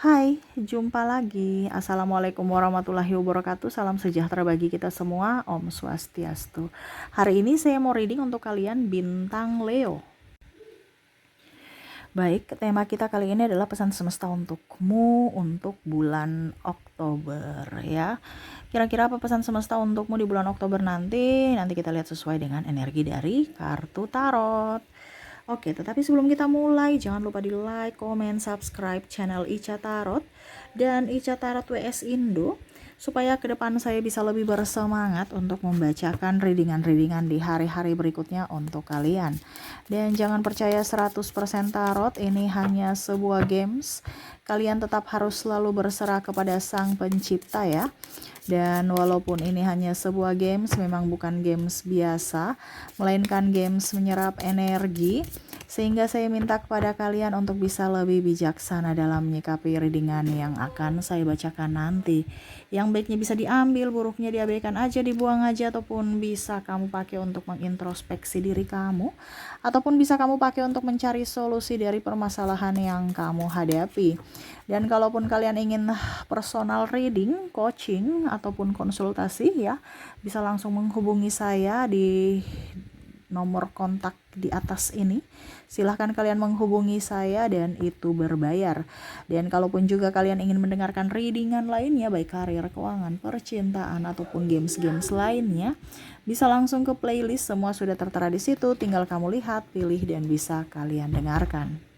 Hai, jumpa lagi. Assalamualaikum warahmatullahi wabarakatuh. Salam sejahtera bagi kita semua. Om Swastiastu. Hari ini saya mau reading untuk kalian bintang Leo. Baik, tema kita kali ini adalah pesan semesta untukmu untuk bulan Oktober ya. Kira-kira apa pesan semesta untukmu di bulan Oktober nanti? Nanti kita lihat sesuai dengan energi dari kartu tarot. Oke, tetapi sebelum kita mulai, jangan lupa di like, comment, subscribe channel Ica Tarot dan Ica Tarot WS Indo, supaya ke depan saya bisa lebih bersemangat untuk membacakan readingan-readingan di hari-hari berikutnya untuk kalian. Dan jangan percaya 100% tarot, ini hanya sebuah games. Kalian tetap harus selalu berserah kepada Sang Pencipta ya. Dan walaupun ini hanya sebuah games, memang bukan games biasa, melainkan games menyerap energi, sehingga saya minta kepada kalian untuk bisa lebih bijaksana dalam menyikapi readingan yang akan saya bacakan nanti. Yang baiknya bisa diambil, buruknya diabaikan aja, dibuang aja, ataupun bisa kamu pakai untuk mengintrospeksi diri kamu, ataupun bisa kamu pakai untuk mencari solusi dari permasalahan yang kamu hadapi. Dan kalaupun kalian ingin personal reading, coaching, ataupun konsultasi ya, bisa langsung menghubungi saya di nomor kontak di atas ini. Silahkan kalian menghubungi saya dan itu berbayar. Dan kalaupun juga kalian ingin mendengarkan readingan lainnya, baik karir, keuangan, percintaan, ataupun games-games lainnya, bisa langsung ke playlist, semua sudah tertera di situ. Tinggal kamu lihat, pilih, dan bisa kalian dengarkan.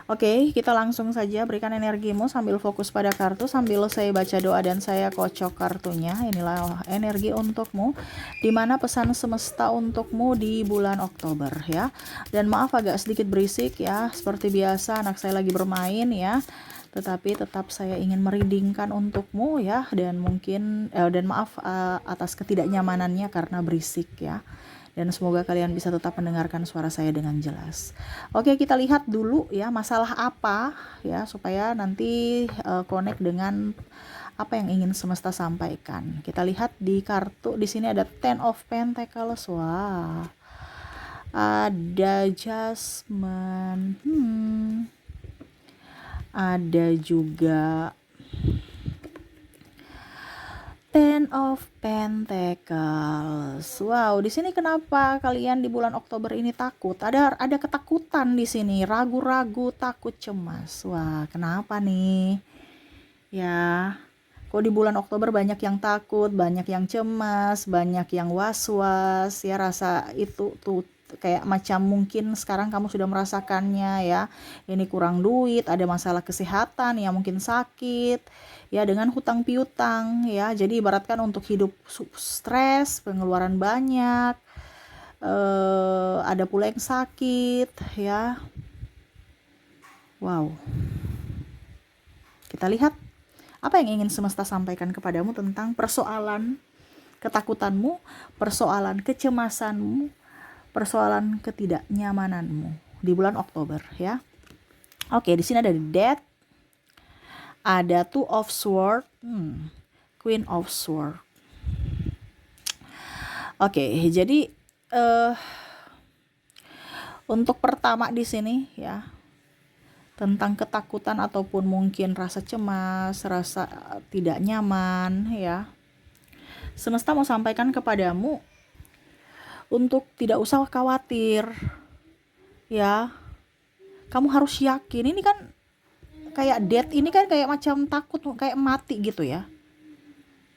Oke, kita langsung saja berikan energimu sambil fokus pada kartu, sambil saya baca doa dan saya kocok kartunya. Inilah energi untukmu, dimana pesan semesta untukmu di bulan Oktober ya. Dan maaf agak sedikit berisik ya, seperti biasa anak saya lagi bermain ya. Tetapi tetap saya ingin mereadingkan untukmu ya, dan mungkin maaf atas ketidaknyamanannya karena berisik ya. Dan semoga kalian bisa tetap mendengarkan suara saya dengan jelas. Oke, kita lihat dulu ya masalah apa ya, supaya nanti connect dengan apa yang ingin semesta sampaikan. Kita lihat di kartu, di sini ada Ten of Pentacles. Wah. Ada Jasmine. Ada juga Ten of Pentacles. Wow, di sini kenapa kalian di bulan Oktober ini takut? Ada ketakutan di sini, ragu-ragu, takut, cemas. Wah, kenapa nih? Ya, kok di bulan Oktober banyak yang takut, banyak yang cemas, banyak yang was-was, ya rasa itu tuh kayak macam mungkin sekarang kamu sudah merasakannya ya. Ini kurang duit, ada masalah kesehatan, ya mungkin sakit, ya dengan hutang piutang ya. Jadi ibaratkan untuk hidup stres, pengeluaran banyak, ada pula yang sakit ya. Wow. Kita lihat apa yang ingin semesta sampaikan kepadamu tentang persoalan ketakutanmu, persoalan kecemasanmu, persoalan ketidaknyamananmu di bulan Oktober ya. Oke, di sini ada the Death, ada Two of Swords, Queen of Swords. Oke, jadi untuk pertama di sini ya, tentang ketakutan ataupun mungkin rasa cemas, rasa tidak nyaman ya. Semesta mau sampaikan kepadamu untuk tidak usah khawatir ya. Kamu harus yakin, ini kan kayak death, ini kan kayak macam takut, kayak mati gitu ya.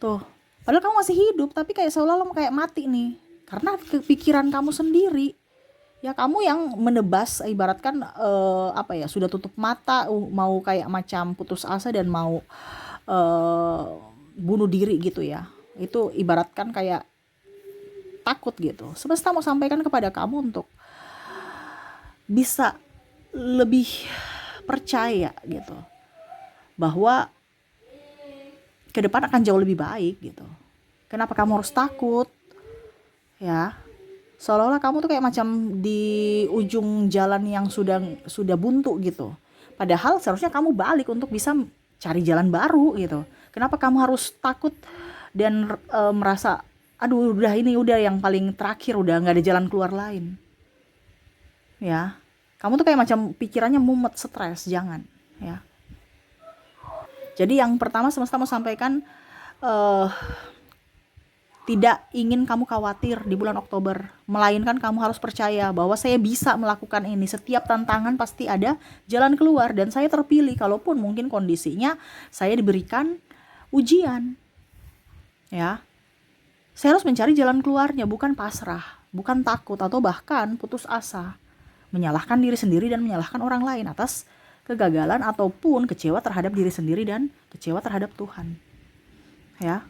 Tuh, padahal kamu masih hidup, tapi kayak seolah-olah kayak mati nih, karena kepikiran kamu sendiri. Ya kamu yang menebas, ibaratkan sudah tutup mata, mau kayak macam putus asa dan mau bunuh diri gitu ya. Itu ibaratkan kayak takut gitu. Semesta mau sampaikan kepada kamu untuk bisa lebih percaya gitu, bahwa ke depan akan jauh lebih baik gitu. Kenapa kamu harus takut? Ya, seolah-olah kamu tuh kayak macam di ujung jalan yang sudah buntu gitu. Padahal seharusnya kamu balik untuk bisa cari jalan baru gitu. Kenapa kamu harus takut dan merasa aduh udah yang paling terakhir, udah nggak ada jalan keluar lain. Ya, kamu tuh kayak macam pikirannya mumet, stres, jangan ya. Jadi yang pertama semesta mau sampaikan, eh, tidak ingin kamu khawatir di bulan Oktober, melainkan kamu harus percaya bahwa saya bisa melakukan ini. Setiap tantangan pasti ada jalan keluar dan saya terpilih, kalaupun mungkin kondisinya saya diberikan ujian. Ya, saya harus mencari jalan keluarnya, bukan pasrah, bukan takut atau bahkan putus asa, menyalahkan diri sendiri dan menyalahkan orang lain atas kegagalan ataupun kecewa terhadap diri sendiri dan kecewa terhadap Tuhan. Ya.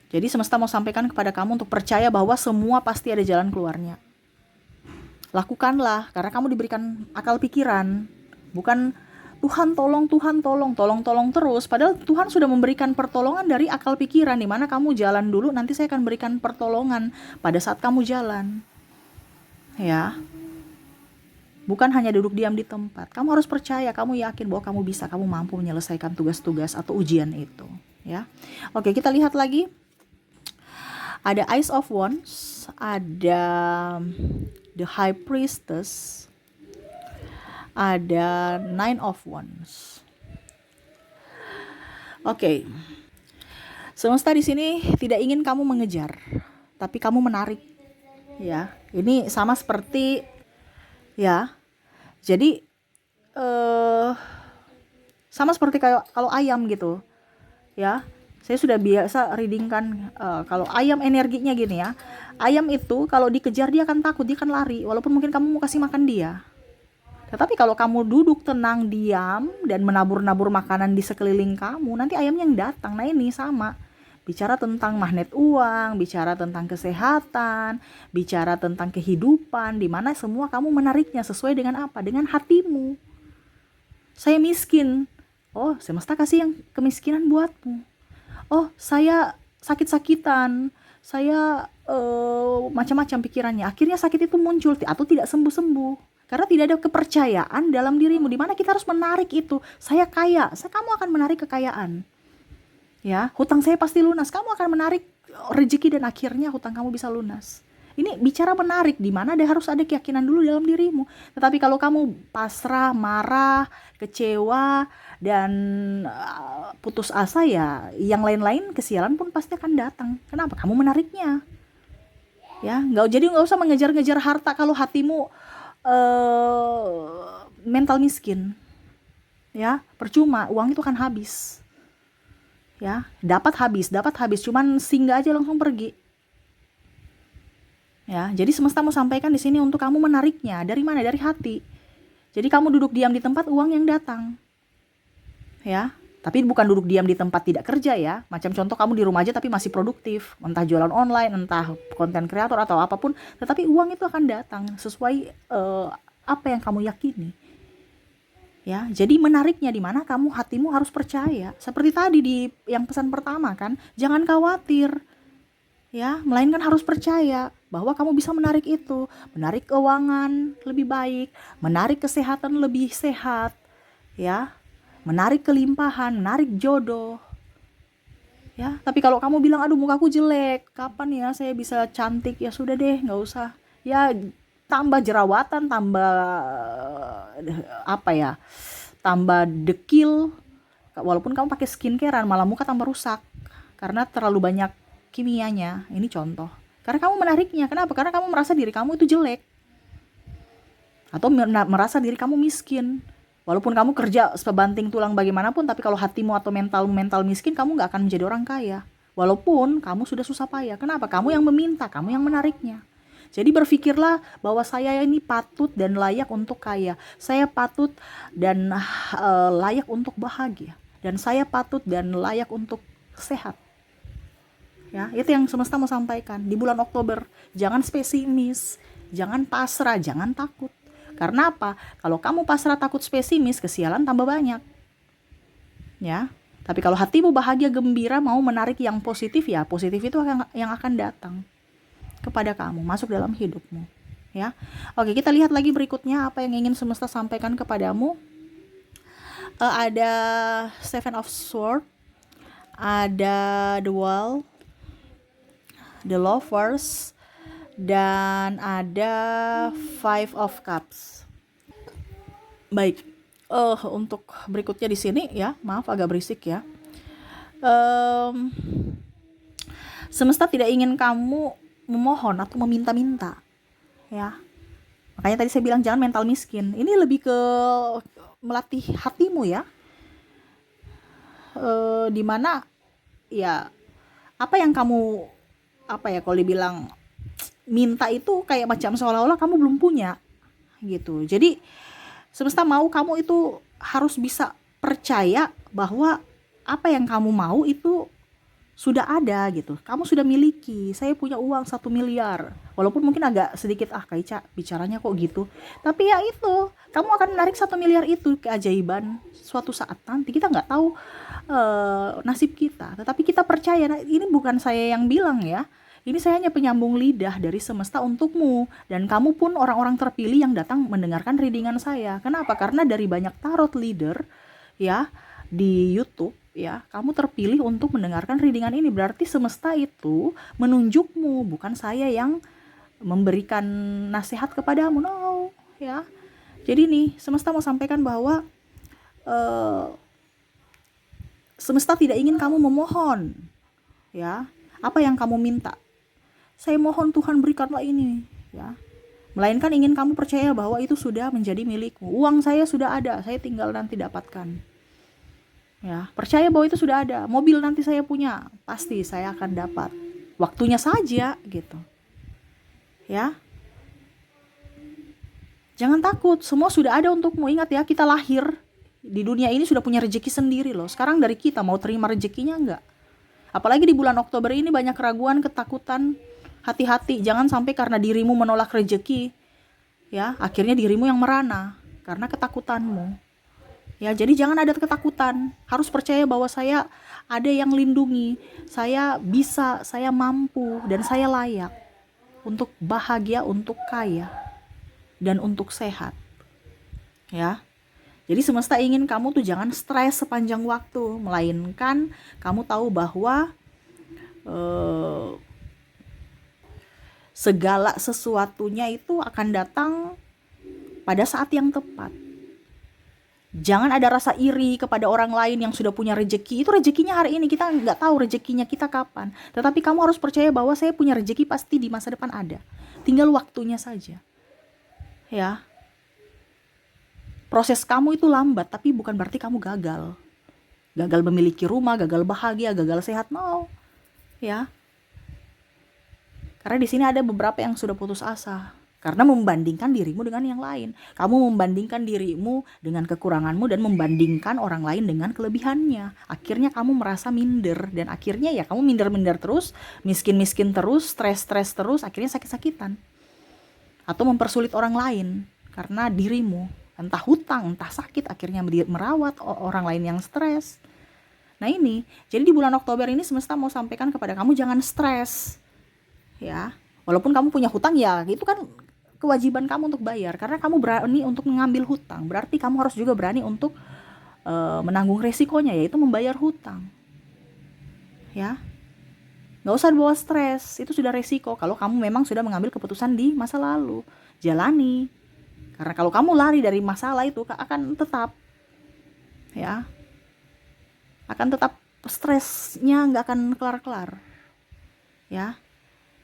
Jadi semesta mau sampaikan kepada kamu untuk percaya bahwa semua pasti ada jalan keluarnya. Lakukanlah, karena kamu diberikan akal pikiran. Bukan Tuhan tolong, Tuhan tolong, tolong terus. Padahal Tuhan sudah memberikan pertolongan dari akal pikiran, di mana kamu jalan dulu, nanti saya akan berikan pertolongan pada saat kamu jalan. Ya. Bukan hanya duduk diam di tempat. Kamu harus percaya, kamu yakin bahwa kamu bisa, kamu mampu menyelesaikan tugas-tugas atau ujian itu. Ya. Oke, kita lihat lagi. Ada Ace of Wands, ada The High Priestess, ada Nine of Wands. Oke. Semesta di sini tidak ingin kamu mengejar, tapi kamu menarik. Ya, ini sama seperti ya. Jadi sama seperti kayak kalau ayam gitu. Ya. Saya sudah biasa reading kan, kalau ayam energinya gini ya. Ayam itu kalau dikejar dia akan takut, dia akan lari, walaupun mungkin kamu mau kasih makan dia. Tetapi kalau kamu duduk tenang, diam, dan menabur-nabur makanan di sekeliling kamu, nanti ayamnya yang datang. Nah ini sama. Bicara tentang magnet uang, bicara tentang kesehatan, bicara tentang kehidupan, di mana semua kamu menariknya sesuai dengan apa? Dengan hatimu. Saya miskin. Oh, semesta kasih yang kemiskinan buatmu. Oh, saya sakit-sakitan, saya macam-macam pikirannya. Akhirnya sakit itu muncul atau tidak sembuh-sembuh. Karena tidak ada kepercayaan dalam dirimu, di mana kita harus menarik itu. Saya kaya, kamu akan menarik kekayaan. Ya, hutang saya pasti lunas, kamu akan menarik rezeki dan akhirnya hutang kamu bisa lunas. Ini bicara menarik, di mana harus ada keyakinan dulu dalam dirimu. Tetapi kalau kamu pasrah, marah, kecewa, dan putus asa, ya yang lain-lain kesialan pun pasti akan datang. Kenapa? Kamu menariknya. Ya, nggak usah mengejar-ngejar harta kalau hatimu mental miskin. Ya, percuma, uang itu akan habis. Ya, dapat habis, cuman singgah aja langsung pergi. Ya, jadi semesta mau sampaikan di sini untuk kamu menariknya. Dari mana? Dari hati. Jadi kamu duduk diam di tempat, uang yang datang. Ya, tapi bukan duduk diam di tempat tidak kerja ya. Macam contoh kamu di rumah aja tapi masih produktif. Entah jualan online, entah konten kreator atau apapun. Tetapi uang itu akan datang sesuai apa yang kamu yakini. Ya, jadi menariknya di mana kamu hatimu harus percaya. Seperti tadi di yang pesan pertama kan, jangan khawatir. Ya, melainkan harus percaya bahwa kamu bisa menarik itu, menarik keuangan lebih baik, menarik kesehatan lebih sehat, ya, menarik kelimpahan, menarik jodoh. Ya, tapi kalau kamu bilang, aduh mukaku jelek, kapan ya saya bisa cantik? Ya sudah deh, nggak usah. Ya, tambah jerawatan, tambah apa ya, tambah dekil. Walaupun kamu pakai skincarean, malah muka tambah rusak karena terlalu banyak kimianya. Ini contoh. Karena kamu menariknya. Kenapa? Karena kamu merasa diri kamu itu jelek. Atau merasa diri kamu miskin. Walaupun kamu kerja sebanting tulang bagaimanapun, tapi kalau hatimu atau mental miskin, kamu gak akan menjadi orang kaya. Walaupun kamu sudah susah payah. Kenapa? Kamu yang meminta, kamu yang menariknya. Jadi berpikirlah bahwa saya ini patut dan layak untuk kaya. Saya patut dan layak untuk bahagia. Dan saya patut dan layak untuk sehat. Ya, itu yang semesta mau sampaikan di bulan Oktober. Jangan pesimis, jangan pasrah, jangan takut. Karena apa? Kalau kamu pasrah, takut, pesimis, kesialan tambah banyak. Ya. Tapi kalau hatimu bahagia, gembira, mau menarik yang positif, ya positif itu yang akan datang kepada kamu, masuk dalam hidupmu. Ya. Oke, kita lihat lagi berikutnya apa yang ingin semesta sampaikan kepadamu. Ada Seven of Swords, ada The Wall, The Lovers, dan ada Five of Cups. Baik, Untuk berikutnya di sini ya, maaf agak berisik ya. Em, Semesta tidak ingin kamu memohon atau meminta-minta, ya. Makanya tadi saya bilang jangan mental miskin. Ini lebih ke melatih hatimu ya. Dimana ya apa yang kamu, apa ya, kalau dibilang minta itu kayak macam seolah-olah kamu belum punya gitu. Jadi semesta mau kamu itu harus bisa percaya bahwa apa yang kamu mau itu sudah ada gitu. Kamu sudah miliki. Saya punya uang 1 miliar. Walaupun mungkin agak sedikit, Kak Ica bicaranya kok gitu. Tapi ya itu, kamu akan menarik 1 miliar itu, keajaiban. Suatu saat nanti kita nggak tahu nasib kita. Tetapi kita percaya. Nah, ini bukan saya yang bilang ya. Ini saya hanya penyambung lidah dari semesta untukmu. Dan kamu pun orang-orang terpilih yang datang mendengarkan readingan saya. Kenapa? Karena dari banyak tarot leader ya di YouTube ya, kamu terpilih untuk mendengarkan readingan ini. Berarti semesta itu menunjukmu, bukan saya yang memberikan nasihat kepadamu. No, ya. Jadi nih, semesta mau sampaikan bahwa uh, semesta tidak ingin kamu memohon, ya. Apa yang kamu minta? Saya mohon Tuhan berikanlah ini, ya. Melainkan ingin kamu percaya bahwa itu sudah menjadi milikmu. Uang saya sudah ada, saya tinggal nanti dapatkan. Ya, percaya bahwa itu sudah ada. Mobil nanti saya punya, pasti saya akan dapat. Waktunya saja gitu. Ya. Jangan takut, semua sudah ada untukmu. Ingat ya, kita lahir di dunia ini sudah punya rezeki sendiri loh. Sekarang dari kita mau terima rezekinya enggak? Apalagi di bulan Oktober ini banyak keraguan, ketakutan. Hati-hati, jangan sampai karena dirimu menolak rezeki, ya, akhirnya dirimu yang merana karena ketakutanmu. Ya, jadi jangan ada ketakutan. Harus percaya bahwa saya ada yang lindungi. Saya bisa, saya mampu, dan saya layak untuk bahagia, untuk kaya, dan untuk sehat. Ya. Jadi semesta ingin kamu tuh jangan stres sepanjang waktu, melainkan kamu tahu bahwa segala sesuatunya itu akan datang pada saat yang tepat. Jangan ada rasa iri kepada orang lain yang sudah punya rezeki. Itu rezekinya hari ini, kita nggak tahu rezekinya kita kapan. Tetapi kamu harus percaya bahwa saya punya rezeki pasti di masa depan ada. Tinggal waktunya saja. Ya. Proses kamu itu lambat, tapi bukan berarti kamu gagal. Gagal memiliki rumah, gagal bahagia, gagal sehat, no. Ya. Karena di sini ada beberapa yang sudah putus asa. Karena membandingkan dirimu dengan yang lain. Kamu membandingkan dirimu dengan kekuranganmu dan membandingkan orang lain dengan kelebihannya. Akhirnya kamu merasa minder. Dan akhirnya ya kamu minder-minder terus, miskin-miskin terus, stres-stres terus, akhirnya sakit-sakitan. Atau mempersulit orang lain karena dirimu. Entah hutang, entah sakit, akhirnya merawat orang lain yang stres. Nah ini, jadi di bulan Oktober ini semesta mau sampaikan kepada kamu jangan stres. Ya, walaupun kamu punya hutang ya, itu kan kewajiban kamu untuk bayar. Karena kamu berani untuk mengambil hutang, berarti kamu harus juga berani untuk menanggung resikonya, yaitu membayar hutang. Ya, nggak usah dibawa stres, itu sudah resiko. Kalau kamu memang sudah mengambil keputusan di masa lalu, jalani. Karena kalau kamu lari dari masalah itu akan tetap, ya, akan tetap stresnya nggak akan kelar-kelar. Ya,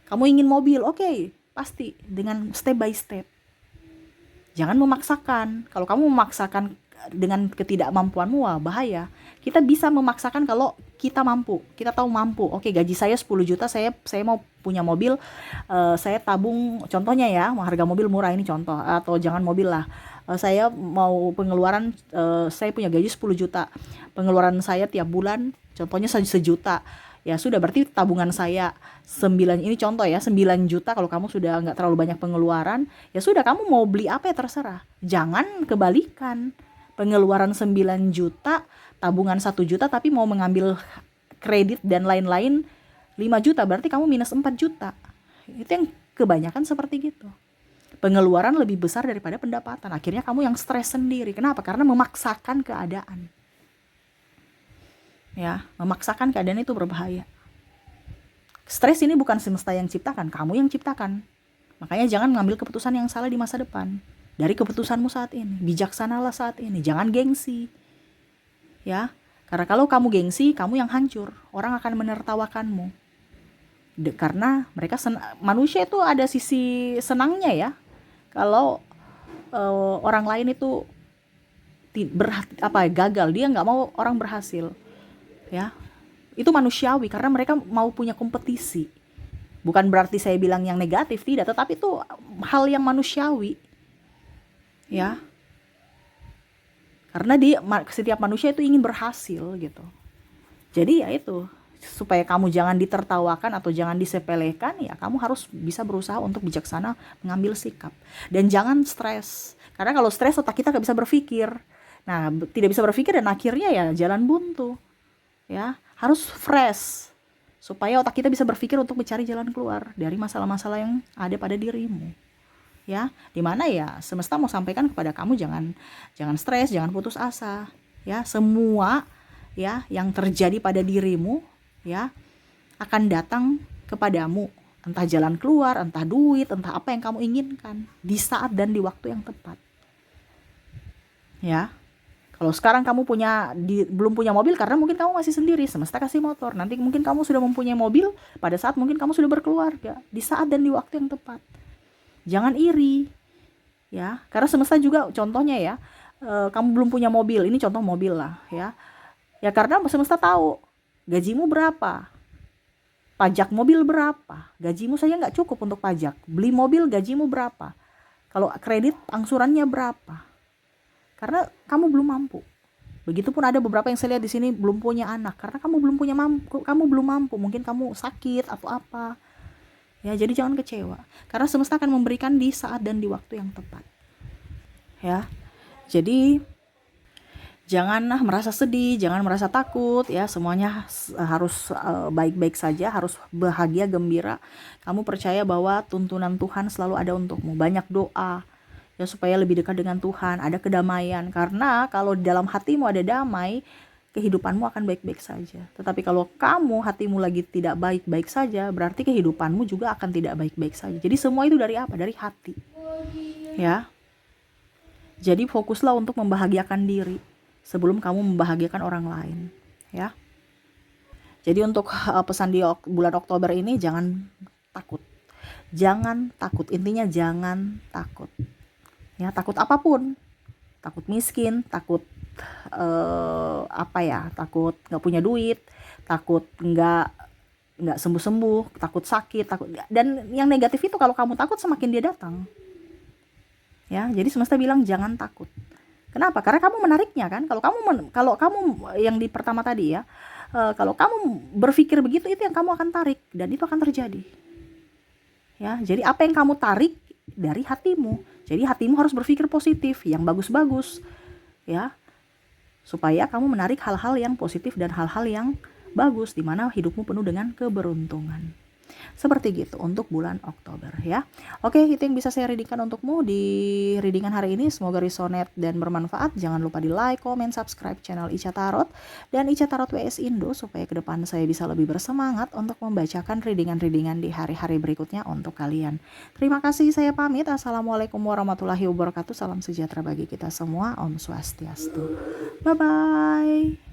kamu ingin mobil, oke, pasti dengan step by step. Jangan memaksakan. Kalau kamu memaksakan dengan ketidakmampuanmu, wah bahaya. Kita bisa memaksakan kalau kita mampu. Kita tahu mampu. Oke, gaji saya 10 juta, saya mau punya mobil, saya tabung, contohnya ya, harga mobil murah ini contoh, atau jangan mobil lah. Saya mau pengeluaran, saya punya gaji 10 juta. Pengeluaran saya tiap bulan contohnya 1 juta. Ya sudah, berarti tabungan saya 9, ini contoh ya, 9 juta. Kalau kamu sudah nggak terlalu banyak pengeluaran, ya sudah, kamu mau beli apa ya terserah. Jangan kebalikan, pengeluaran 9 juta, tabungan 1 juta, tapi mau mengambil kredit dan lain-lain 5 juta, berarti kamu minus 4 juta. Itu yang kebanyakan seperti gitu. Pengeluaran lebih besar daripada pendapatan. Akhirnya kamu yang stres sendiri. Kenapa? Karena memaksakan keadaan. Ya, memaksakan keadaan itu berbahaya. Stres ini bukan semesta yang ciptakan, kamu yang ciptakan. Makanya jangan mengambil keputusan yang salah di masa depan. dari keputusanmu saat ini. Bijaksanalah saat ini, jangan gengsi. Ya, karena kalau kamu gengsi, kamu yang hancur. Orang akan menertawakanmu. Karena mereka manusia itu ada sisi senangnya ya. Kalau orang lain itu gagal, dia nggak mau orang berhasil. Ya, itu manusiawi karena mereka mau punya kompetisi. Bukan berarti saya bilang yang negatif, tidak, tetapi itu hal yang manusiawi. Ya. Karena setiap manusia itu ingin berhasil gitu. Jadi ya itu, supaya kamu jangan ditertawakan atau jangan disepelekan, ya kamu harus bisa berusaha untuk bijaksana mengambil sikap. Dan jangan stres. Karena kalau stres otak kita gak bisa berpikir. Nah, tidak bisa berpikir dan akhirnya ya jalan buntu. Ya, harus fresh supaya otak kita bisa berpikir untuk mencari jalan keluar dari masalah-masalah yang ada pada dirimu. Ya, dimana ya semesta mau sampaikan kepada kamu, jangan stres, jangan putus asa. Ya, semua ya yang terjadi pada dirimu ya akan datang kepadamu, entah jalan keluar, entah duit, entah apa yang kamu inginkan di saat dan di waktu yang tepat. Ya. Kalau sekarang kamu belum punya mobil karena mungkin kamu masih sendiri, semesta kasih motor. Nanti mungkin kamu sudah mempunyai mobil pada saat mungkin kamu sudah berkeluarga, di saat dan di waktu yang tepat. Jangan iri. Ya, karena semesta juga contohnya ya, kamu belum punya mobil, ini contoh mobil lah ya. Ya karena semesta tahu gajimu berapa, pajak mobil berapa, gajimu saja nggak cukup untuk pajak, beli mobil gajimu berapa, kalau kredit angsurannya berapa. Karena kamu belum mampu. Begitupun ada beberapa yang saya lihat di sini belum punya anak karena kamu belum mampu, mungkin kamu sakit atau apa. Ya, jadi jangan kecewa. Karena semesta akan memberikan di saat dan di waktu yang tepat. Ya. Jadi janganlah merasa sedih, jangan merasa takut ya, semuanya harus baik-baik saja, harus bahagia, gembira. Kamu percaya bahwa tuntunan Tuhan selalu ada untukmu. Banyak doa ya supaya lebih dekat dengan Tuhan, ada kedamaian. Karena kalau di dalam hatimu ada damai, kehidupanmu akan baik-baik saja. Tetapi kalau hatimu lagi tidak baik-baik saja, berarti kehidupanmu juga akan tidak baik-baik saja. Jadi semua itu dari apa? Dari hati. Ya. Jadi fokuslah untuk membahagiakan diri sebelum kamu membahagiakan orang lain, ya. Jadi untuk pesan di bulan Oktober ini, jangan takut. Jangan takut. Intinya jangan takut. Ya, takut apapun. Takut miskin, takut takut nggak punya duit, takut nggak sembuh-sembuh, takut sakit, dan yang negatif itu kalau kamu takut semakin dia datang. Ya, jadi semesta bilang jangan takut. Kenapa? Karena kamu menariknya kan. Kalau kamu yang di pertama tadi ya, kalau kamu berpikir begitu, itu yang kamu akan tarik dan itu akan terjadi. Ya, jadi apa yang kamu tarik dari hatimu. Jadi hatimu harus berpikir positif, yang bagus-bagus. Ya. Supaya kamu menarik hal-hal yang positif dan hal-hal yang bagus di mana hidupmu penuh dengan keberuntungan. Seperti gitu untuk bulan Oktober ya. Oke, itu yang bisa saya readingkan untukmu di readingan hari ini. Semoga resonate dan bermanfaat. Jangan lupa di like, comment, subscribe channel Ica Tarot dan Ica Tarot WS Indo supaya ke depan saya bisa lebih bersemangat untuk membacakan readingan-readingan di hari-hari berikutnya untuk kalian. Terima kasih, saya pamit. Assalamualaikum warahmatullahi wabarakatuh. Salam sejahtera bagi kita semua. Om Swastiastu. Bye-bye.